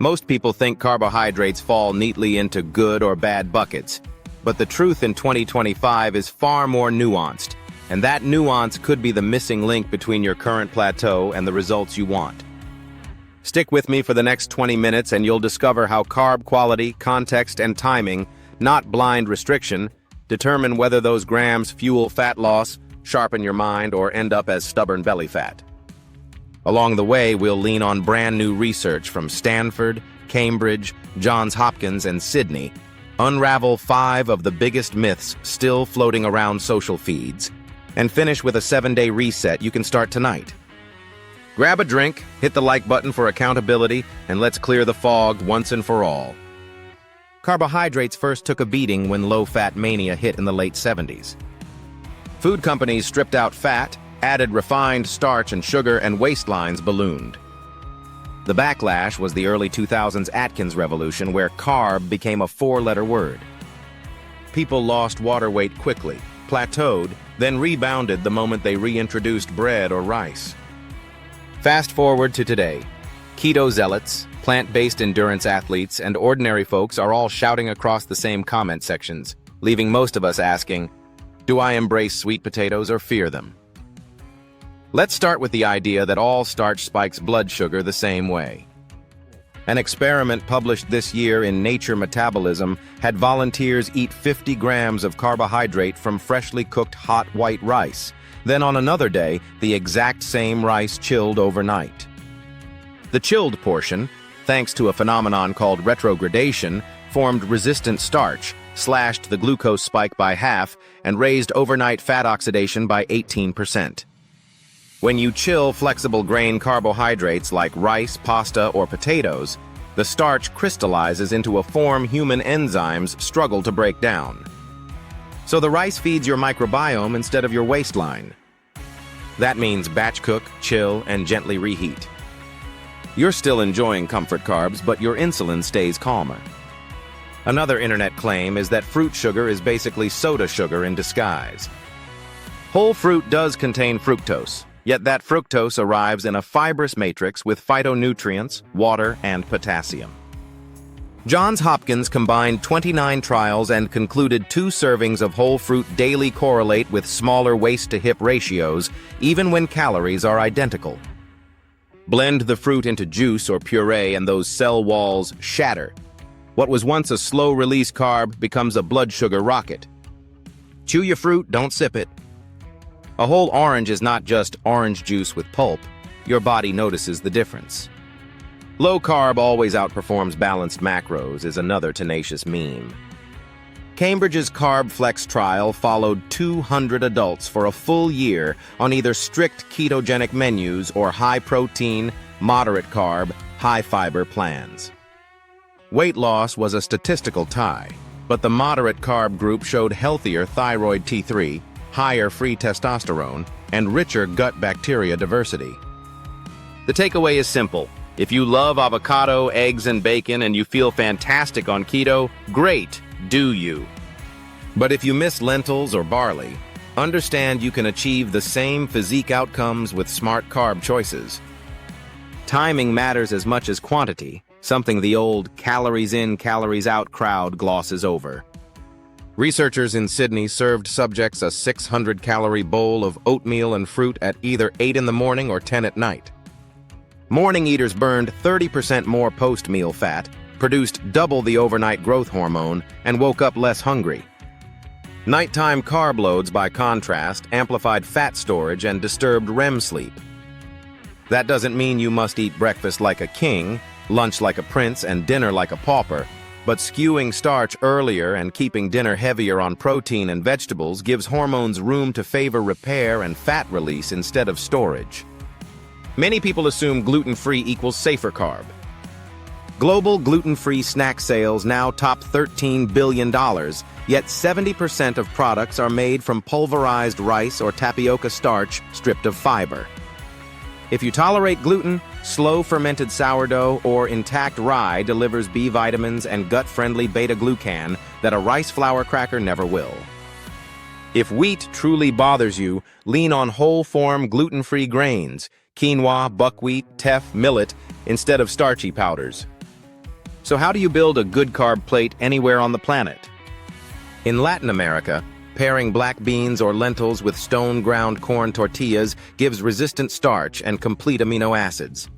Most people think carbohydrates fall neatly into good or bad buckets, but the truth in 2025 is far more nuanced, and that nuance could be the missing link between your current plateau and the results you want. Stick with me for the next 20 minutes and you'll discover how carb quality, context, and timing, not blind restriction, determine whether those grams fuel fat loss, sharpen your mind, or end up as stubborn belly fat. Along the way, we'll lean on brand new research from Stanford, Cambridge, Johns Hopkins, and Sydney, unravel 5 of the biggest myths still floating around social feeds, and finish with a 7-day reset you can start tonight. Grab a drink, hit the like button for accountability, and let's clear the fog once and for all. Carbohydrates first took a beating when low-fat mania hit in the late 70s. Food companies stripped out fat, added refined starch and sugar, and waistlines ballooned. The backlash was the early 2000s Atkins revolution, where carb became a 4-letter word. People lost water weight quickly, plateaued, then rebounded the moment they reintroduced bread or rice. Fast forward to today. Keto zealots, plant-based endurance athletes, and ordinary folks are all shouting across the same comment sections, leaving most of us asking, do I embrace sweet potatoes or fear them? Let's start with the idea that all starch spikes blood sugar the same way. An experiment published this year in Nature Metabolism had volunteers eat 50 grams of carbohydrate from freshly cooked hot white rice. Then on another day, the exact same rice chilled overnight. The chilled portion, thanks to a phenomenon called retrogradation, formed resistant starch, slashed the glucose spike by half, and raised overnight fat oxidation by 18%. When you chill flexible grain carbohydrates like rice, pasta, or potatoes, the starch crystallizes into a form human enzymes struggle to break down. So the rice feeds your microbiome instead of your waistline. That means batch cook, chill, and gently reheat. You're still enjoying comfort carbs, but your insulin stays calmer. Another internet claim is that fruit sugar is basically soda sugar in disguise. Whole fruit does contain fructose, yet that fructose arrives in a fibrous matrix with phytonutrients, water, and potassium. Johns Hopkins combined 29 trials and concluded 2 servings of whole fruit daily correlate with smaller waist-to-hip ratios, even when calories are identical. Blend the fruit into juice or puree and those cell walls shatter. What was once a slow-release carb becomes a blood sugar rocket. Chew your fruit, don't sip it. A whole orange is not just orange juice with pulp. Your body notices the difference. Low-carb always outperforms balanced macros is another tenacious meme. Cambridge's Carb Flex trial followed 200 adults for a full year on either strict ketogenic menus or high-protein, moderate-carb, high-fiber plans. Weight loss was a statistical tie, but the moderate-carb group showed healthier thyroid T3, higher free testosterone, and richer gut bacteria diversity. The takeaway is simple. If you love avocado, eggs, and bacon and you feel fantastic on keto, great, do you. But if you miss lentils or barley, understand you can achieve the same physique outcomes with smart carb choices. Timing matters as much as quantity, something the old calories in, calories out crowd glosses over. Researchers in Sydney served subjects a 600-calorie bowl of oatmeal and fruit at either 8 in the morning or 10 at night. Morning eaters burned 30% more post-meal fat, produced double the overnight growth hormone, and woke up less hungry. Nighttime carb loads, by contrast, amplified fat storage and disturbed REM sleep. That doesn't mean you must eat breakfast like a king, lunch like a prince, and dinner like a pauper, but skewing starch earlier and keeping dinner heavier on protein and vegetables gives hormones room to favor repair and fat release instead of storage. Many people assume gluten-free equals safer carb. Global gluten-free snack sales now top $13 billion, yet 70% of products are made from pulverized rice or tapioca starch stripped of fiber. If you tolerate gluten, slow fermented sourdough or intact rye delivers B vitamins and gut-friendly beta-glucan that a rice flour cracker never will. If wheat truly bothers you, lean on whole-form gluten-free grains, quinoa, buckwheat, teff, millet, instead of starchy powders. So how do you build a good carb plate anywhere on the planet? In Latin America, pairing black beans or lentils with stone-ground corn tortillas gives resistant starch and complete amino acids.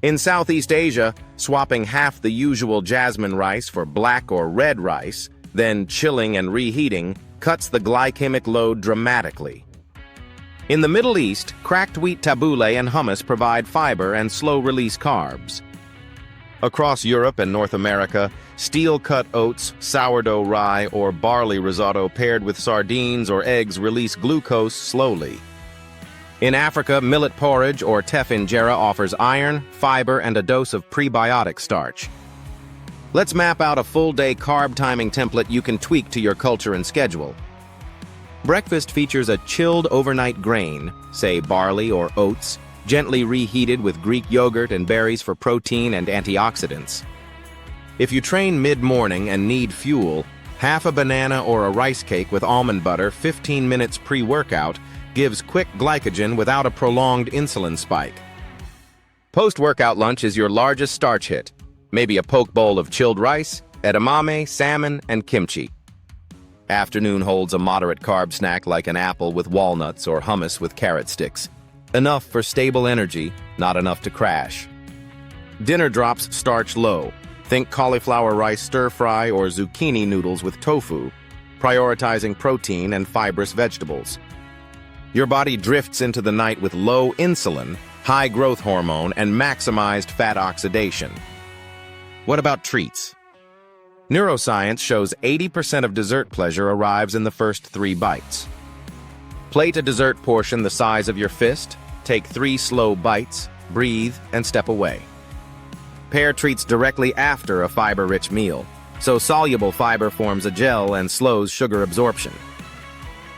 In Southeast Asia, swapping half the usual jasmine rice for black or red rice, then chilling and reheating, cuts the glycemic load dramatically. In the Middle East, cracked wheat tabbouleh and hummus provide fiber and slow-release carbs. Across Europe and North America, steel-cut oats, sourdough rye, or barley risotto paired with sardines or eggs release glucose slowly. In Africa, millet porridge or teff injera offers iron, fiber, and a dose of prebiotic starch. Let's map out a full-day carb timing template you can tweak to your culture and schedule. Breakfast features a chilled overnight grain, say barley or oats, gently reheated with Greek yogurt and berries for protein and antioxidants. If you train mid-morning and need fuel, half a banana or a rice cake with almond butter 15 minutes pre-workout gives quick glycogen without a prolonged insulin spike. Post-workout lunch is your largest starch hit. Maybe a poke bowl of chilled rice, edamame, salmon, and kimchi. Afternoon holds a moderate carb snack like an apple with walnuts or hummus with carrot sticks. Enough for stable energy, not enough to crash. Dinner drops starch low. Think cauliflower rice stir-fry or zucchini noodles with tofu, prioritizing protein and fibrous vegetables. Your body drifts into the night with low insulin, high growth hormone, and maximized fat oxidation. What about treats? Neuroscience shows 80% of dessert pleasure arrives in the first 3 bites. Plate a dessert portion the size of your fist, take 3 slow bites, breathe, and step away. Pair treats directly after a fiber-rich meal, so soluble fiber forms a gel and slows sugar absorption.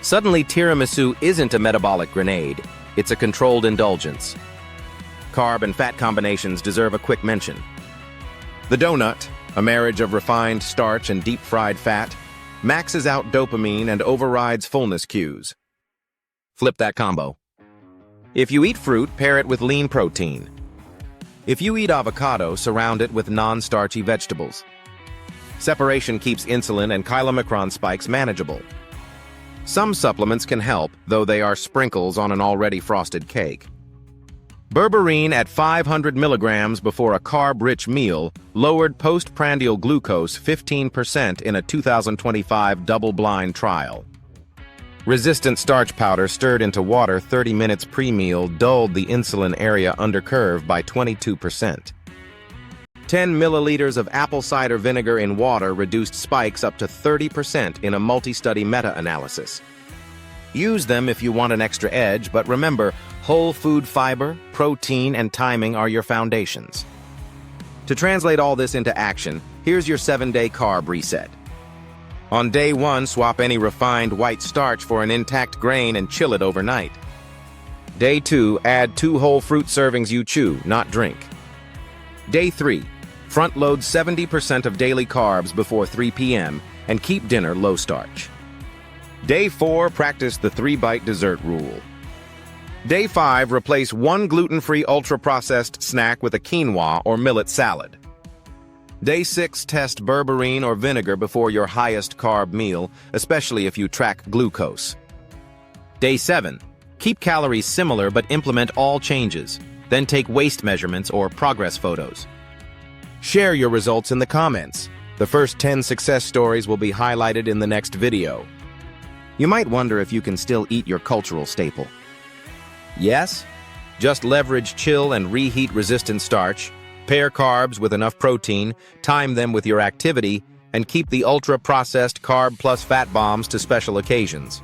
Suddenly, tiramisu isn't a metabolic grenade, it's a controlled indulgence. Carb and fat combinations deserve a quick mention. The donut, a marriage of refined starch and deep-fried fat, maxes out dopamine and overrides fullness cues. Flip that combo. If you eat fruit, pair it with lean protein. If you eat avocado, surround it with non-starchy vegetables. Separation keeps insulin and chylomicron spikes manageable. Some supplements can help, though they are sprinkles on an already frosted cake. Berberine at 500 milligrams before a carb-rich meal lowered postprandial glucose 15% in a 2025 double-blind trial. Resistant starch powder stirred into water 30 minutes pre-meal dulled the insulin area under curve by 22%. 10 milliliters of apple cider vinegar in water reduced spikes up to 30% in a multi-study meta-analysis. Use them if you want an extra edge, but remember, whole food fiber, protein, and timing are your foundations. To translate all this into action, here's your 7-day carb reset. On day 1, swap any refined white starch for an intact grain and chill it overnight. Day 2, add 2 whole fruit servings you chew, not drink. Day 3, front-load 70% of daily carbs before 3 p.m. and keep dinner low starch. Day 4, practice the 3-bite dessert rule. Day 5, replace 1 gluten-free ultra-processed snack with a quinoa or millet salad. Day 6, test berberine or vinegar before your highest carb meal, especially if you track glucose. Day 7, keep calories similar but implement all changes. Then take waist measurements or progress photos. Share your results in the comments. The first 10 success stories will be highlighted in the next video. You might wonder if you can still eat your cultural staple. Yes? Just leverage chill and reheat resistant starch, pair carbs with enough protein, time them with your activity, and keep the ultra-processed carb plus fat bombs to special occasions.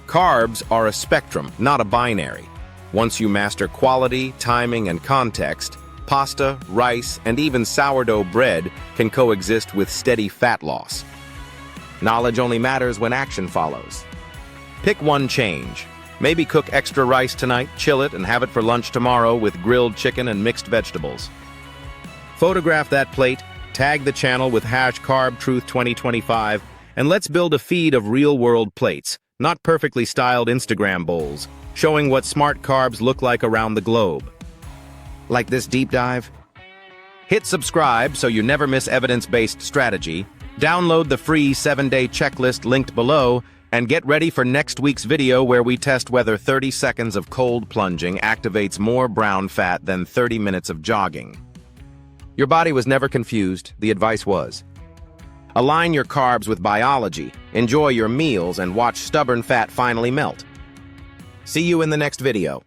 Carbs are a spectrum, not a binary. Once you master quality, timing, and context, pasta, rice, and even sourdough bread can coexist with steady fat loss. Knowledge only matters when action follows. Pick one change. Maybe cook extra rice tonight, chill it, and have it for lunch tomorrow with grilled chicken and mixed vegetables. Photograph that plate, tag the channel with #CarbTruth2025, and let's build a feed of real-world plates, not perfectly styled Instagram bowls, showing what smart carbs look like around the globe. Like this deep dive? Hit subscribe so you never miss evidence-based strategy, download the free 7-day checklist linked below, and get ready for next week's video where we test whether 30 seconds of cold plunging activates more brown fat than 30 minutes of jogging. Your body was never confused, the advice was. Align your carbs with biology, enjoy your meals, and watch stubborn fat finally melt. See you in the next video.